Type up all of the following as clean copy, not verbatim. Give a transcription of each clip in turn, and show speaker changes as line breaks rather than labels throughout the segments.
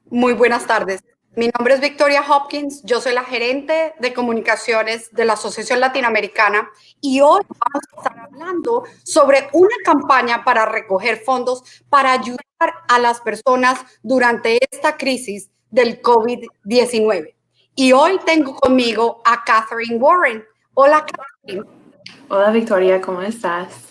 Muy buenas tardes. Mi nombre es Victoria Hopkins, yo soy la gerente de comunicaciones de la Asociación Latinoamericana y hoy vamos a estar hablando sobre una campaña para recoger fondos para ayudar a las personas durante esta crisis del COVID-19. Y hoy tengo conmigo a Catherine Warren. Hola, Catherine.
Hola Victoria, ¿cómo estás?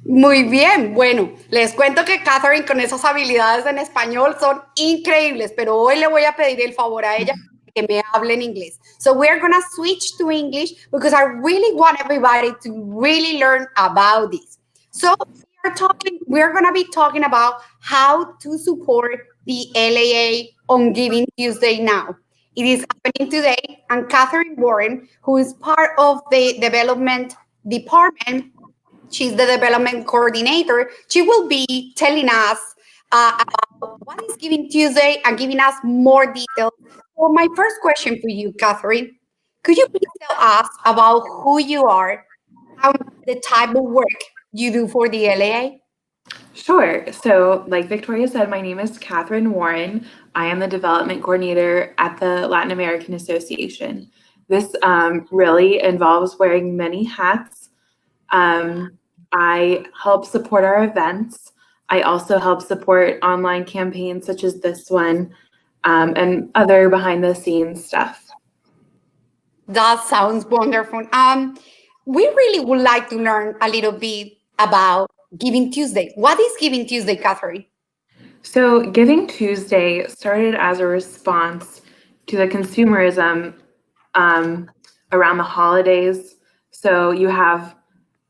Muy bien, bueno, les cuento que Catherine con esas habilidades en español son increíbles, pero hoy le voy a pedir el favor a ella que me hable en inglés. So we're gonna switch to English because I really want everybody to really learn about this. So we're gonna be talking about how to support the LAA on Giving Tuesday now. It is happening today, and Catherine Warren, who is part of the development department, she's the development coordinator. She will be telling us about what is Giving Tuesday and giving us more details. So, my first question for you, Catherine, could you please tell us about who you are and the type of work you do for the LAA?
Sure. So, like Victoria said, my name is Catherine Warren. I am the development coordinator at the Latin American Association. This really involves wearing many hats. I help support our events. I also help support online campaigns such as this one and other behind the scenes stuff.
That sounds wonderful. We really would like to learn a little bit about Giving Tuesday. What is Giving Tuesday, Catherine?
So, Giving Tuesday started as a response to the consumerism around the holidays. So, you have,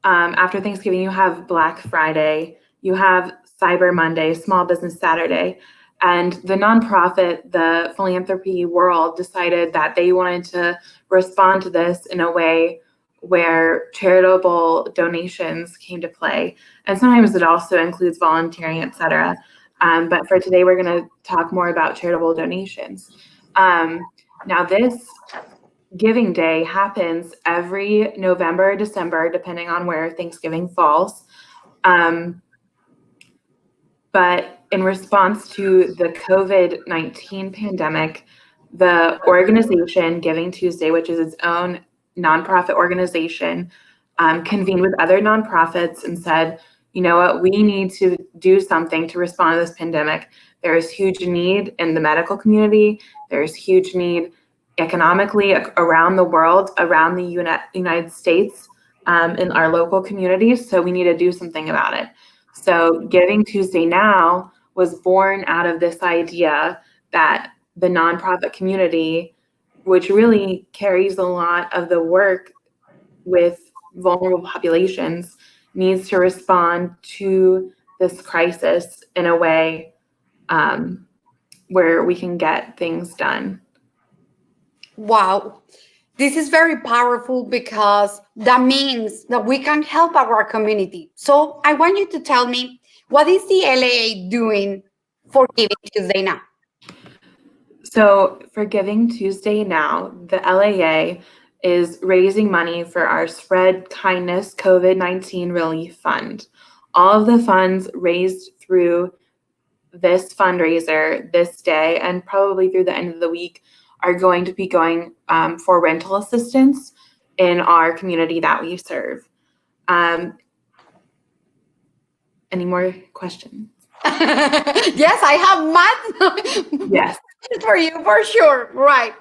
after Thanksgiving, you have Black Friday, you have Cyber Monday, Small Business Saturday. And the nonprofit, the philanthropy world decided that they wanted to respond to this in a way where charitable donations came to play. And sometimes it also includes volunteering, et cetera. But for today, we're going to talk more about charitable donations. Now, this Giving Day happens every November, December, depending on where Thanksgiving falls. But in response to the COVID-19 pandemic, the organization Giving Tuesday, which is its own nonprofit organization, convened with other nonprofits and said, you know what, we need to do something to respond to this pandemic. There is huge need in the medical community. There's huge need economically around the world, around the United States, in our local communities. So we need to do something about it. So Giving Tuesday Now was born out of this idea that the nonprofit community, which really carries a lot of the work with vulnerable populations, needs to respond to this crisis in a way where we can get things done.
Wow. This is very powerful because that means that we can help our community. So I want you to tell me, what is the LAA doing for Giving Tuesday Now?
So for Giving Tuesday Now, the LAA is raising money for our Spread Kindness COVID-19 Relief Fund. All of the funds raised through this fundraiser this day and probably through the end of the week are going to be going for rental assistance in our community that we serve. Any more questions?
Yes, I have math.
Yes.
For you, for sure. Right.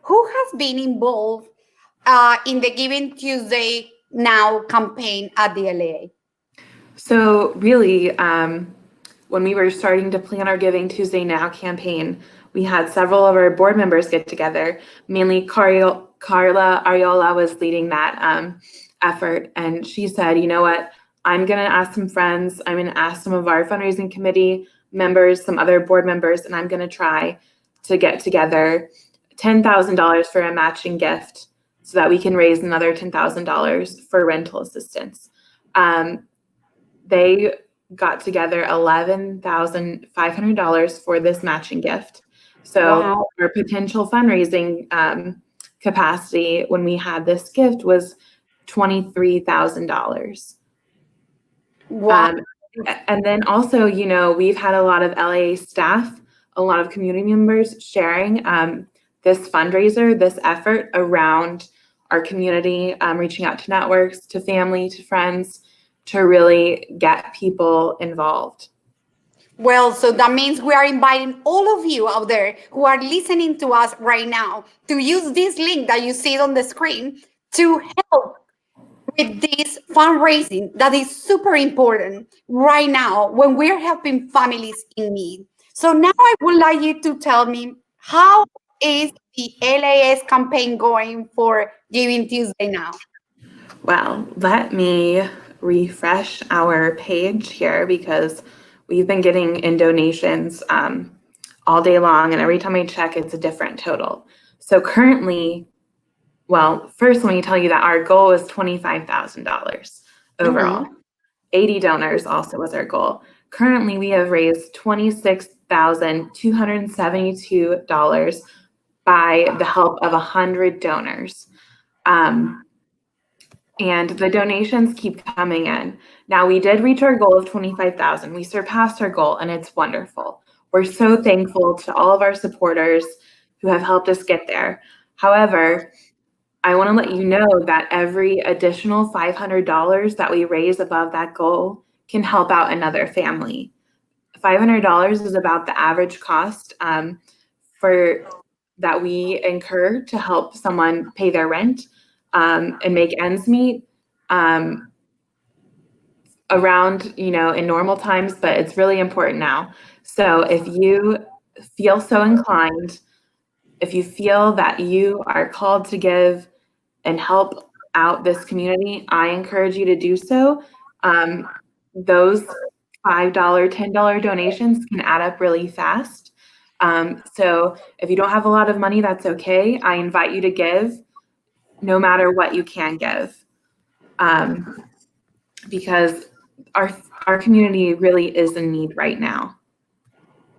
Who has been involved in the Giving Tuesday Now campaign at the LAA?
So really, when we were starting to plan our Giving Tuesday Now campaign, we had several of our board members get together. Mainly Carla Ariola was leading that effort. And she said, you know what, I'm going to ask some friends. I'm going to ask some of our fundraising committee members, some other board members, and I'm going to try to get together $10,000 for a matching gift so that we can raise another $10,000 for rental assistance. They got together $11,500 for this matching gift. So
Wow.
our potential fundraising capacity when we had this gift was $23,000.
Wow.
And then also, you know, we've had a lot of LAA staff a lot of community members sharing this fundraiser, this effort around our community, reaching out to networks, to family, to friends, to really get people involved.
Well, so that means we are inviting all of you out there who are listening to us right now to use this link that you see on the screen to help with this fundraising that is super important right now when we're helping families in need. So now I would like you to tell me, how is the LAS campaign going for Giving Tuesday now?
Well, let me refresh our page here because we've been getting in donations all day long, and every time I check, it's a different total. So currently, well, first let me tell you that our goal is $25,000 overall. 80 donors also was our goal. Currently, we have raised $26,272 by the help of 100 donors. And the donations keep coming in. Now, we did reach our goal of 25,000. We surpassed our goal, and it's wonderful. We're so thankful to all of our supporters who have helped us get there. However, I want to let you know that every additional $500 that we raise above that goal can help out another family. $500 is about the average cost for that we incur to help someone pay their rent and make ends meet around, in normal times, but it's really important now. So if you feel so inclined, if you feel that you are called to give and help out this community, I encourage you to do so. Those $5, $10 donations can add up really fast. So if you don't have a lot of money, that's okay. I invite you to give no matter what you can give, because our community really is in need right now.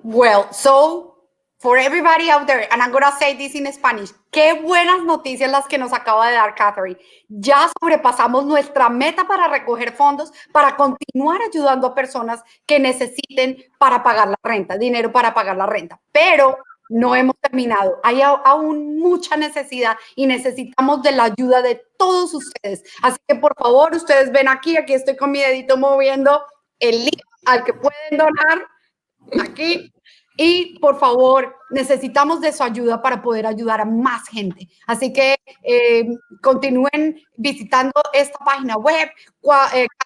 Well, so for everybody out there, and I'm going to say this in Spanish, qué buenas noticias las que nos acaba de dar Catherine. Ya sobrepasamos nuestra meta para recoger fondos, para continuar ayudando a personas que necesiten para pagar la renta, dinero para pagar la renta. Pero no hemos terminado. Hay aún mucha necesidad y necesitamos de la ayuda de todos ustedes. Así que, por favor, ustedes ven aquí estoy con mi dedito moviendo el link al que pueden donar. Aquí. Y por favor, necesitamos de su ayuda para poder ayudar a más gente. Así que continúen visitando esta página web.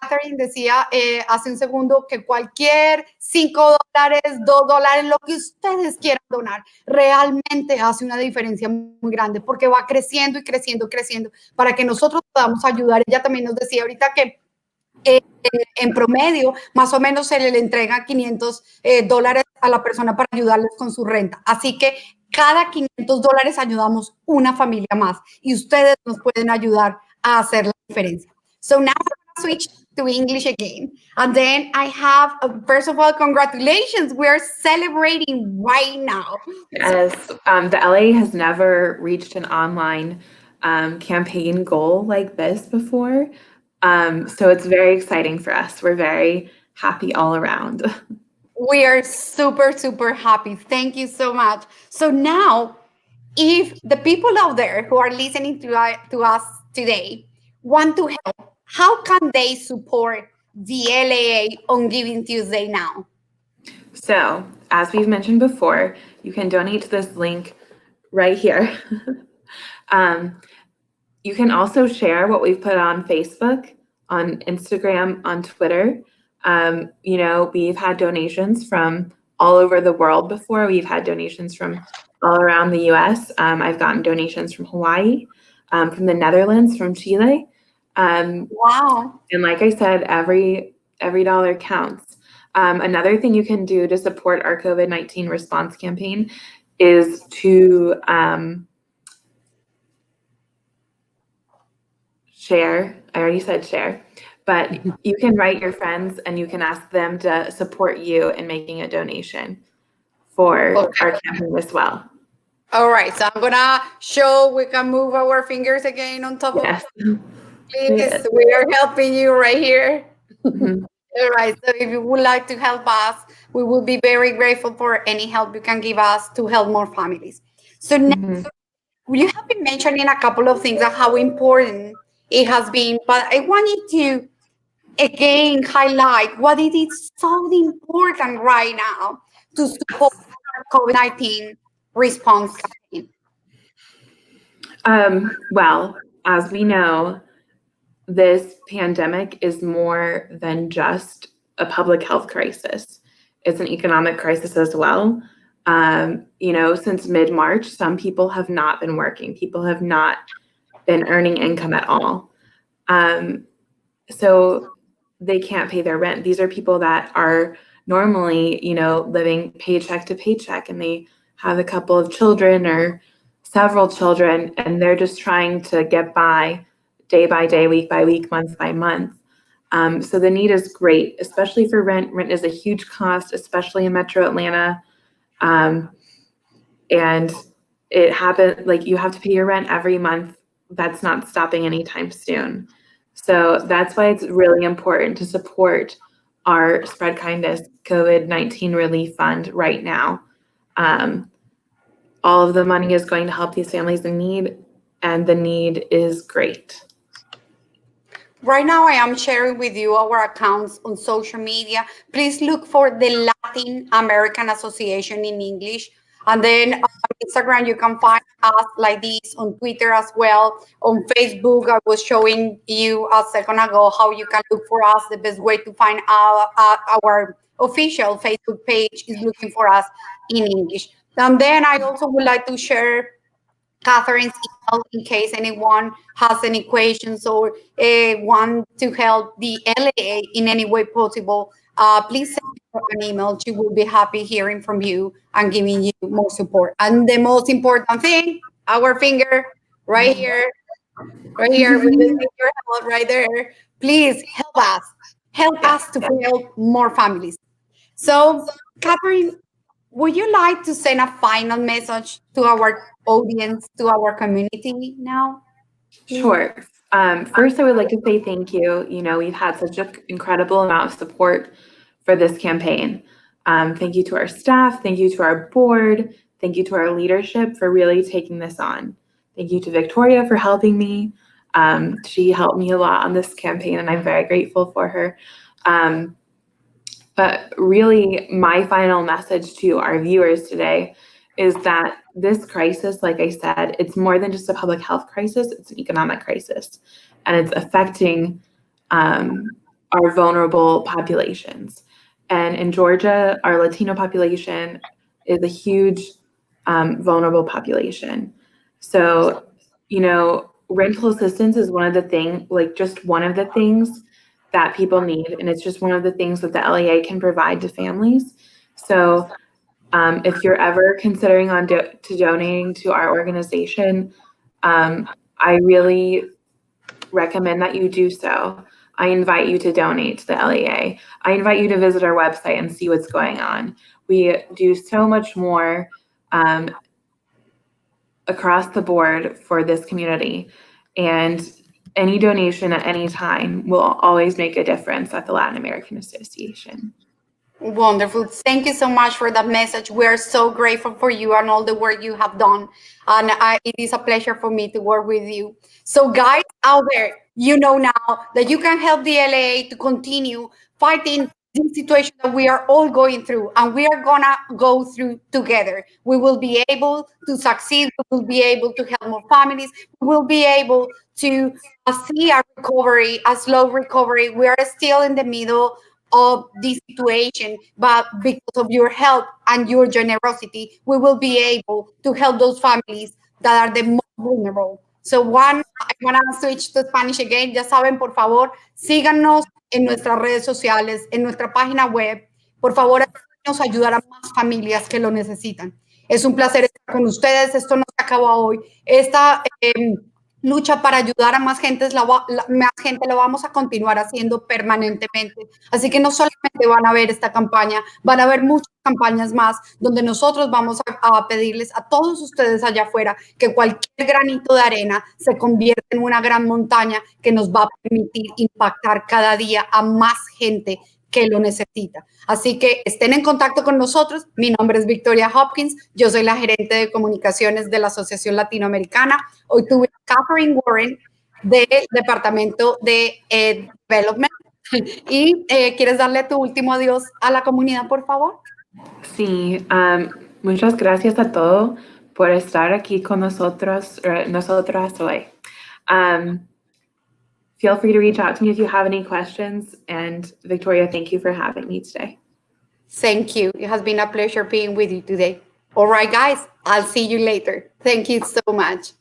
Catherine decía hace un segundo que cualquier $5, $2, lo que ustedes quieran donar, realmente hace una diferencia muy grande porque va creciendo y creciendo, creciendo para que nosotros podamos ayudar. Ella también nos decía ahorita que en promedio, más o menos se le entregan $500 a la persona para ayudarles con su renta. Así que cada $500 ayudamos una familia más y ustedes nos pueden ayudar a hacer la diferencia. So now I'm going to switch to English again. And then I have, first of all, congratulations. We're celebrating right now.
Yes, the LA has never reached an online campaign goal like this before. So it's very exciting for us. We're very happy all around.
We are super, super happy. Thank you so much. So now, if the people out there who are listening to us today want to help, how can they support the LAA on Giving Tuesday now?
So, as we've mentioned before, you can donate to this link right here. You can also share what we've put on Facebook, on Instagram, on Twitter. We've had donations from all over the world before. We've had donations from all around the US. I've gotten donations from Hawaii, from the Netherlands, from Chile.
Wow.
And like I said, every dollar counts. Another thing you can do to support our COVID-19 response campaign is to share. I already said share, but you can write your friends and you can ask them to support you in making a donation for our campaign as well.
All right, so I'm gonna show, we can move our fingers again on top
Yes.
of please, we are helping you right here.
Mm-hmm.
All right, so if you would like to help us We will be very grateful for any help you can give us to help more families. So next, you have been mentioning a couple of things of how important it has been, but I wanted to again highlight what it is so important right now to support COVID-19 response campaign.
Well, as we know, this pandemic is more than just a public health crisis. It's an economic crisis as well. Since mid-March, some people have not been working. People have not been earning income at all. So they can't pay their rent. These are people that are normally, living paycheck to paycheck, and they have a couple of children or several children, and they're just trying to get by day, week by week, month by month. So the need is great, especially for rent. Rent is a huge cost, especially in Metro Atlanta. And it happens, like, you have to pay your rent every month. That's not stopping anytime soon. So that's why it's really important to support our Spread Kindness COVID-19 Relief Fund right now. All of the money is going to help these families in need, and the need is great.
Right now, I am sharing with you our accounts on social media. Please look for the Latin American Association in English. And then on Instagram, you can find us like this, on Twitter as well. On Facebook, I was showing you a second ago how you can look for us. The best way to find our official Facebook page is looking for us in English. And then I also would like to share Catherine's email in case anyone has any questions or want to help the LAA in any way possible. Please send her an email. She will be happy hearing from you and giving you more support. And the most important thing, our finger right here, with the finger held right there. Please help us to help more families. So, Catherine, would you like to send a final message to our audience, to our community now?
Sure. First, I would like to say thank you. We've had such an incredible amount of support for this campaign. Thank you to our staff. Thank you to our board. Thank you to our leadership for really taking this on. Thank you to Victoria for helping me. She helped me a lot on this campaign, and I'm very grateful for her. But really, my final message to our viewers today is that this crisis, like I said, it's more than just a public health crisis, it's an economic crisis, and it's affecting our vulnerable populations. And in Georgia, our Latino population is a huge vulnerable population. So, rental assistance is one of the things that people need, and it's just one of the things that the LAA can provide to families. So if you're ever considering donating to our organization, I really recommend that you do so. I invite you to donate to the LAA. I invite you to visit our website and see what's going on. We do so much more across the board for this community, and any donation at any time will always make a difference at the Latin American Association.
Wonderful. Thank you so much for that message. We are so grateful for you and all the work you have done. And it is a pleasure for me to work with you. So guys out there, you know now that you can help the LAA to continue fighting this situation that we are all going through, and we are gonna go through together. We will be able to succeed. We will be able to help more families. We will be able to see a recovery, a slow recovery. We are still in the middle of this situation, but because of your help and your generosity, we will be able to help those families that are the most vulnerable. So I want to switch to Spanish again. Ya saben, por favor, síganos en nuestras redes sociales, en nuestra página web. Por favor, ayúdenos a ayudar a más familias que lo necesitan. Es un placer estar con ustedes. Esto no se acaba hoy. Esta lucha para ayudar a más gente lo vamos a continuar haciendo permanentemente. Así que no solamente van a ver esta campaña, van a haber muchas campañas más donde nosotros vamos a pedirles a todos ustedes allá afuera que cualquier granito de arena se convierta en una gran montaña que nos va a permitir impactar cada día a más gente que lo necesita. Así que estén en contacto con nosotros. Mi nombre es Victoria Hopkins. Yo soy la gerente de comunicaciones de la Asociación Latinoamericana. Hoy tuve a Catherine Warren del Departamento de Development. ¿Y quieres darle tu último adiós a la comunidad, por favor?
Sí, muchas gracias a todos por estar aquí con nosotros, nosotras hoy. Feel free to reach out to me if you have any questions. And Victoria, thank you for having me today.
Thank you. It has been a pleasure being with you today. All right, guys, I'll see you later. Thank you so much.